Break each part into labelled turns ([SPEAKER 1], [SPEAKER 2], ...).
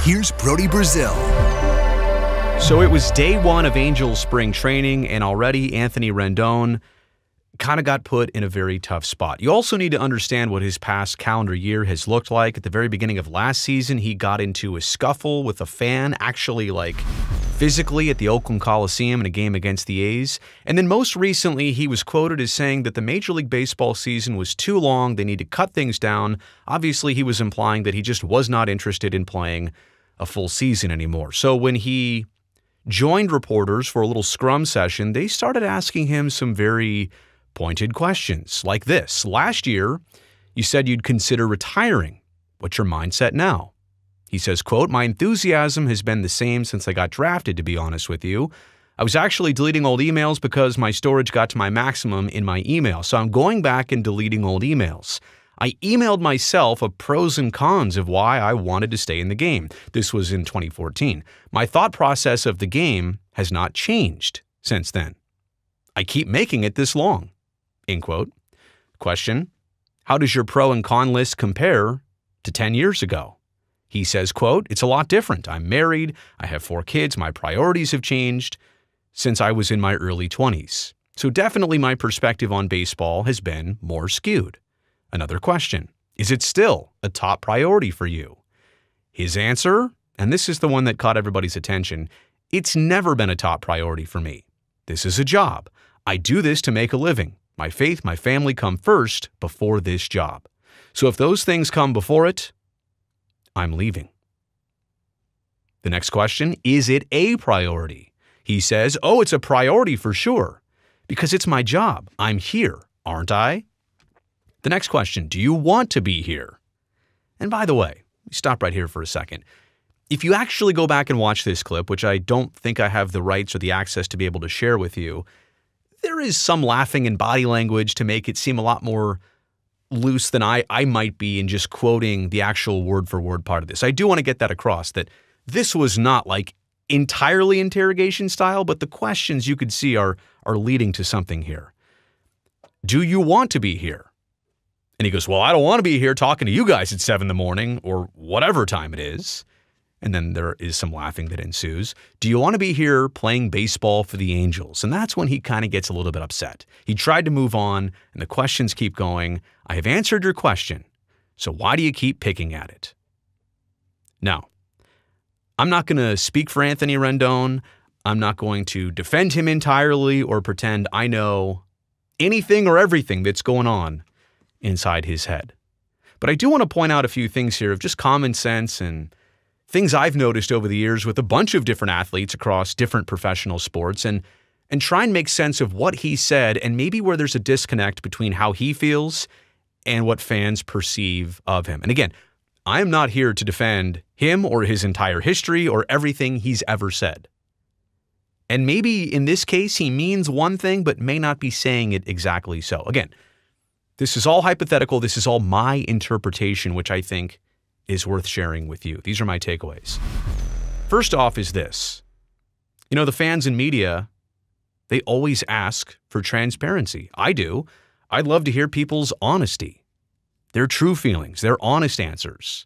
[SPEAKER 1] Here's Brody Brazil.
[SPEAKER 2] So it was day one of Angels spring training, and already Anthony Rendon kind of got put in a very tough spot. You also need to understand what his past calendar year has looked like. At the very beginning of last season, he got into a scuffle with a fan, actually physically at the Oakland Coliseum in a game against the A's. And then most recently, he was quoted as saying that the Major League Baseball season was too long, they need to cut things down. Obviously, he was implying that he just was not interested in playing a full season anymore. So when he joined reporters for a little scrum session, they started asking him some very pointed questions like this. Last year, you said you'd consider retiring. What's your mindset now? He says, quote, my enthusiasm has been the same since I got drafted, to be honest with you. I was actually deleting old emails because my storage got to my maximum in my email. So I'm going back and deleting old emails. I emailed myself of pros and cons of why I wanted to stay in the game. This was in 2014. My thought process of the game has not changed since then. I keep making it this long. End quote. Question, how does your pro and con list compare to 10 years ago? He says, quote, it's a lot different. I'm married. I have 4 kids. My priorities have changed since I was in my early 20s. So definitely my perspective on baseball has been more skewed. Another question, is it still a top priority for you? His answer, and this is the one that caught everybody's attention, it's never been a top priority for me. This is a job. I do this to make a living. My faith, my family come first before this job. So if those things come before it, I'm leaving. The next question, is it a priority? He says, oh, it's a priority for sure, because it's my job. I'm here, aren't I? The next question, do you want to be here? And by the way, stop right here for a second. If you actually go back and watch this clip, which I don't think I have the rights or the access to be able to share with you, there is some laughing and body language to make it seem a lot more loose than I might be in just quoting the actual word-for-word part of this. I do want to get that across, that this was not entirely interrogation style, but the questions you could see are leading to something here. Do you want to be here? And he goes, well, I don't want to be here talking to you guys at 7 in the morning or whatever time it is. And then there is some laughing that ensues. Do you want to be here playing baseball for the Angels? And that's when he kind of gets a little bit upset. He tried to move on, and the questions keep going. I have answered your question, so why do you keep picking at it? Now, I'm not going to speak for Anthony Rendon. I'm not going to defend him entirely or pretend I know anything or everything that's going on inside his head. But I do want to point out a few things here of just common sense and things I've noticed over the years with a bunch of different athletes across different professional sports and try and make sense of what he said and maybe where there's a disconnect between how he feels and what fans perceive of him. And again, I am not here to defend him or his entire history or everything he's ever said. And maybe in this case, he means one thing, but may not be saying it exactly so. Again, this is all hypothetical. This is all my interpretation, which I think is worth sharing with you. These are my takeaways. First off is this. You know, the fans and media, they always ask for transparency. I do. I'd love to hear people's honesty, their true feelings, their honest answers.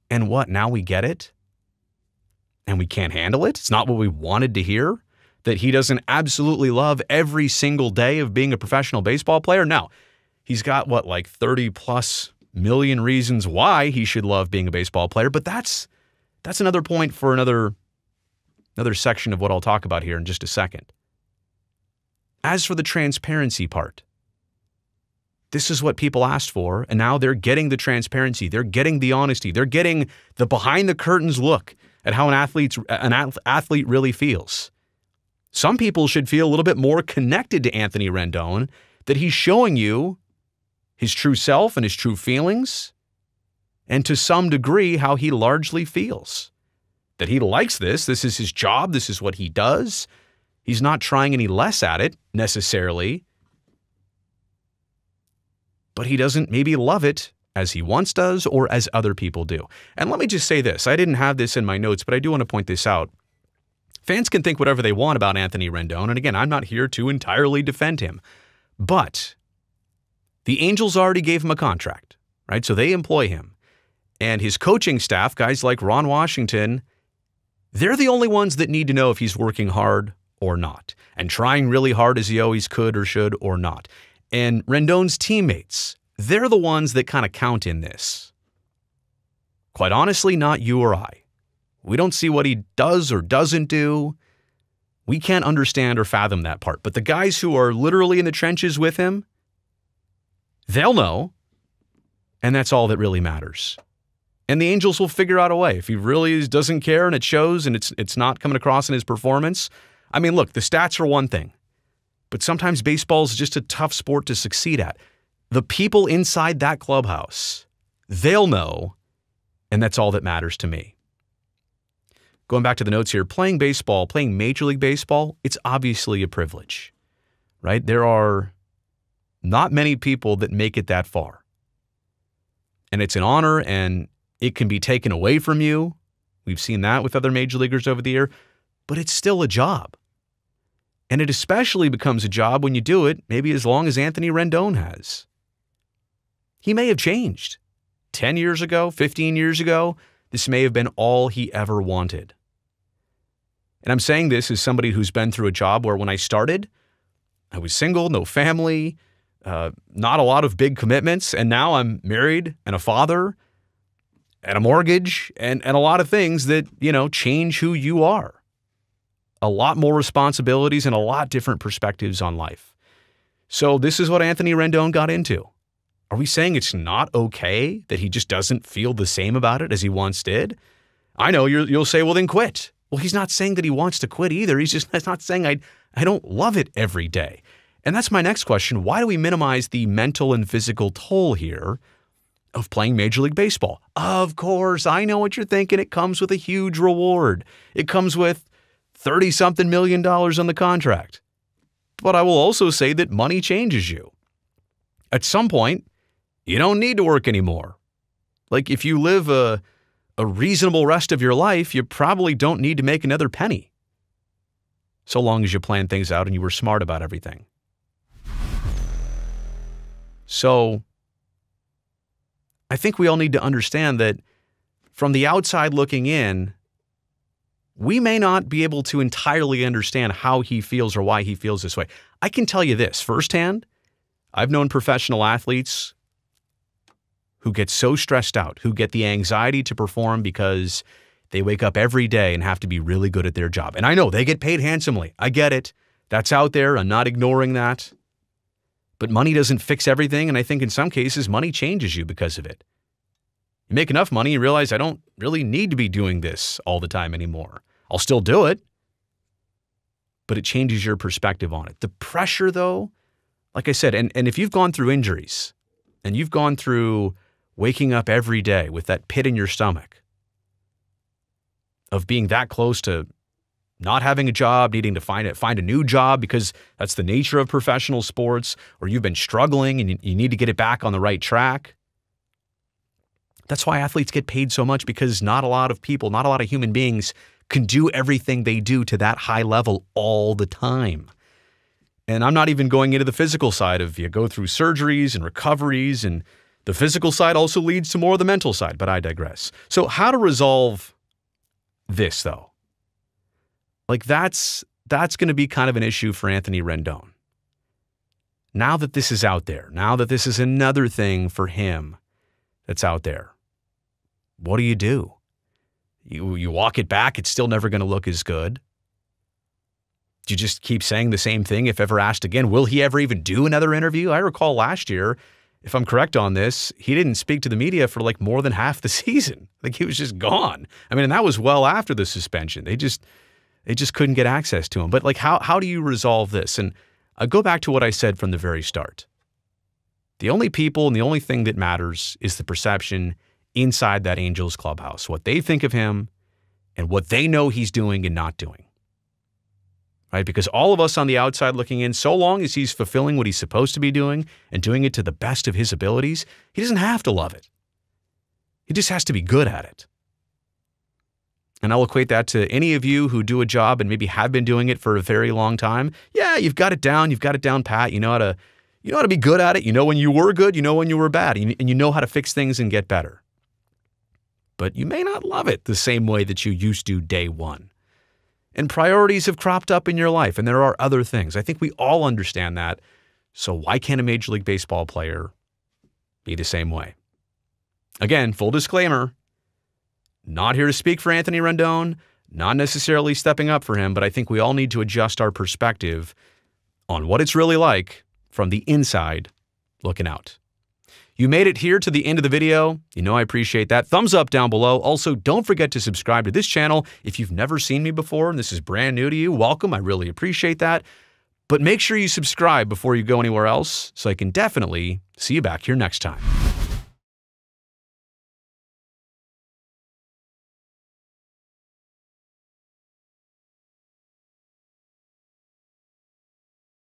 [SPEAKER 2] And what, now we get it? And we can't handle it? It's not what we wanted to hear? That he doesn't absolutely love every single day of being a professional baseball player? No. He's got, 30 plus million reasons why he should love being a baseball player, but that's another point for another section of what I'll talk about here in just a second. As for the transparency part, this is what people asked for, and now they're getting the transparency, they're getting the honesty, they're getting the behind-the-curtains look at how an athlete really feels. Some people should feel a little bit more connected to Anthony Rendon, that he's showing you his true self and his true feelings, and to some degree how he largely feels. That he likes this is his job, this is what he does. He's not trying any less at it, necessarily. But he doesn't maybe love it as he once does or as other people do. And let me just say this, I didn't have this in my notes, but I do want to point this out. Fans can think whatever they want about Anthony Rendon, and again, I'm not here to entirely defend him. But the Angels already gave him a contract, right? So they employ him. And his coaching staff, guys like Ron Washington, they're the only ones that need to know if he's working hard or not, and trying really hard as he always could or should or not. And Rendon's teammates, they're the ones that kind of count in this. Quite honestly, not you or I. We don't see what he does or doesn't do. We can't understand or fathom that part. But the guys who are literally in the trenches with him, they'll know. And that's all that really matters. And the Angels will figure out a way. If he really doesn't care and it shows and it's not coming across in his performance. I mean, look, the stats are one thing. But sometimes baseball is just a tough sport to succeed at. The people inside that clubhouse, they'll know. And that's all that matters to me. Going back to the notes here, playing baseball, playing Major League Baseball, it's obviously a privilege, right? There are not many people that make it that far. And it's an honor, and it can be taken away from you. We've seen that with other major leaguers over the year, but it's still a job. And it especially becomes a job when you do it maybe as long as Anthony Rendon has. He may have changed. 10 years ago, 15 years ago, this may have been all he ever wanted. And I'm saying this as somebody who's been through a job where when I started, I was single, no family, not a lot of big commitments, and now I'm married and a father and a mortgage and a lot of things that, change who you are. A lot more responsibilities and a lot different perspectives on life. So this is what Anthony Rendon got into. Are we saying it's not okay that he just doesn't feel the same about it as he once did? I know you'll say, well, then quit. Well, he's not saying that he wants to quit either. He's not saying I don't love it every day. And that's my next question. Why do we minimize the mental and physical toll here of playing Major League Baseball? Of course, I know what you're thinking. It comes with a huge reward. It comes with $30-something million on the contract. But I will also say that money changes you. At some point, you don't need to work anymore. Like if you live a reasonable rest of your life, you probably don't need to make another penny. So long as you plan things out and you were smart about everything. So I think we all need to understand that from the outside looking in, we may not be able to entirely understand how he feels or why he feels this way. I can tell you this firsthand. I've known professional athletes who get so stressed out, who get the anxiety to perform because they wake up every day and have to be really good at their job. And I know they get paid handsomely. I get it. That's out there. I'm not ignoring that. But money doesn't fix everything. And I think in some cases, money changes you because of it. You make enough money, you realize I don't really need to be doing this all the time anymore. I'll still do it, but it changes your perspective on it. The pressure, though, like I said, and if you've gone through injuries and you've gone through waking up every day with that pit in your stomach of being that close to not having a job, needing to find a new job because that's the nature of professional sports, or you've been struggling and you need to get it back on the right track. That's why athletes get paid so much, because not a lot of people, not a lot of human beings can do everything they do to that high level all the time. And I'm not even going into the physical side of you go through surgeries and recoveries, and the physical side also leads to more of the mental side, but I digress. So how to resolve this, though? Like that's going to be kind of an issue for Anthony Rendon. Now that this is out there, now that this is another thing for him that's out there, what do? You walk it back, it's still never going to look as good. Do you just keep saying the same thing if ever asked again? Will he ever even do another interview? I recall last year, if I'm correct on this, he didn't speak to the media for like more than half the season. Like he was just gone. I mean, and that was well after the suspension. They just couldn't get access to him. But like, how do you resolve this? And I go back to what I said from the very start. The only people and the only thing that matters is the perception inside that Angels clubhouse, what they think of him and what they know he's doing and not doing. Right? Because all of us on the outside looking in, so long as he's fulfilling what he's supposed to be doing and doing it to the best of his abilities, he doesn't have to love it. He just has to be good at it. And I'll equate that to any of you who do a job and maybe have been doing it for a very long time. Yeah, you've got it down. You've got it down pat. You know how to be good at it. You know when you were good. You know when you were bad. And you know how to fix things and get better. but you may not love it the same way that you used to day one. And priorities have cropped up in your life, and there are other things. I think we all understand that. So why can't a Major League Baseball player be the same way? Again, full disclaimer, not here to speak for Anthony Rendon, not necessarily stepping up for him, but I think we all need to adjust our perspective on what it's really like from the inside looking out. You made it here to the end of the video. You know I appreciate that. Thumbs up down below. Also, don't forget to subscribe to this channel. If you've never seen me before and this is brand new to you, welcome. I really appreciate that. But make sure you subscribe before you go anywhere else so I can definitely see you back here next time.